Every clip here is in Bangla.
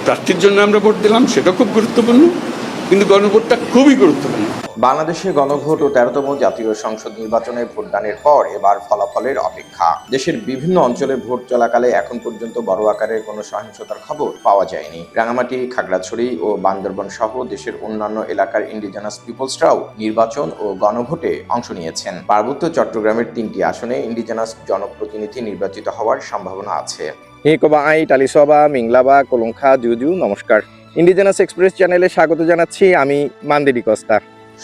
প্রার্থীর জন্য আমরা ভোট দিলাম, সেটা খুব গুরুত্বপূর্ণ, কিন্তু গণভোটটা খুবই গুরুত্বপূর্ণ। বাংলাদেশে গণভোট ও 13তম জাতীয় সংসদ নির্বাচনে ভোটদানের পর এবার ফলাফলের অপেক্ষা। দেশের বিভিন্ন অঞ্চলে ভোট চলাকালে এখন পর্যন্ত বড় আকারের কোনো সহিংসতার খবর পাওয়া যায়নি। রাঙামাটি, খাগড়াছড়ি ও বান্দরবান সহ দেশের অন্যান্য এলাকার ইন্ডিজেনাস পিপলসরাও নির্বাচন ও গণভোটে অংশ নিয়েছেন। পার্বত্য চট্টগ্রামের 3টি আসনে ইন্ডিজেনাস জনপ্রতিনিধি নির্বাচিত হওয়ার সম্ভাবনা আছে। হিকোবা আই টালিসবা মিংলাবা কলংখা জুজু নমস্কার। ইন্ডিজেনাস এক্সপ্রেস চ্যানেলে স্বাগত জানাচ্ছি, আমি মান্দেরি কস্তা।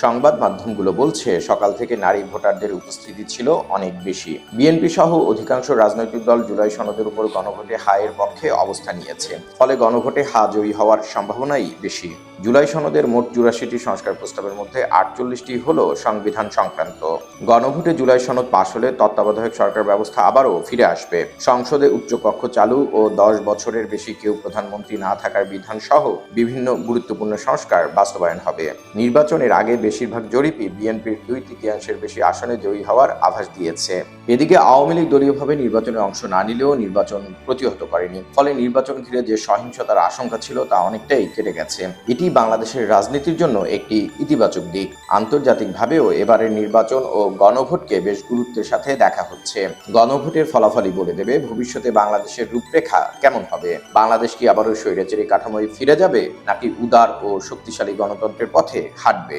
সংবাদ মাধ্যমগুলো বলছে সকাল থেকে নারী ভোটারদের উপস্থিতি ছিল অনেক বেশি। বিএনপি সহ অধিকাংশ রাজনৈতিক দল জুলাই সনদের উপর গণভোটে হায়ের পক্ষে অবস্থান নিয়েছে, ফলে গণভোটে হা জয়ী হওয়ার সম্ভাবনাই বেশি। জুলাই সনদের মোট 84টি সংস্কার প্রস্তাবের মধ্যে 48টি হলো সংবিধান সংক্রান্ত। গণভোটে জুলাই সনদ পাশ হলে তত্ত্বাবধায়ক সরকার ব্যবস্থা আবারও ফিরে আসবে। সংসদে উচ্চকক্ষ চালু ও 10 বছরের বেশি কেউ প্রধানমন্ত্রী না থাকার বিধান সহ বিভিন্ন গুরুত্বপূর্ণ সংস্কার বাস্তবায়ন হবে। নির্বাচনের আগে বেশিরভাগ জরিপই বিএনপির 2/3 বেশি আসনে জয়ী হওয়ার আভাস দিয়েছে। এদিকে আওয়ামী লীগ দলীয়ভাবে নির্বাচনে অংশ না নিলেও নির্বাচন প্রতিহত করেনি, ফলে নির্বাচন ঘিরে যে সহিংসতার আশঙ্কা ছিল তা অনেকটাই কেটে গেছে। এটি বাংলাদেশের রাজনীতির জন্য একটি ইতিবাচক দিক। আন্তর্জাতিকভাবেও এবারের নির্বাচন ও গণভোটকে বেশ গুরুত্বের সাথে দেখা হচ্ছে। গণভোটের ফলাফলই বলে দেবে ভবিষ্যতে বাংলাদেশের রূপরেখা কেমন হবে। বাংলাদেশ কি আবারও স্বৈরাচারী কাঠামোয় ফিরে যাবে, নাকি উদার ও শক্তিশালী গণতন্ত্রের পথে হাঁটবে?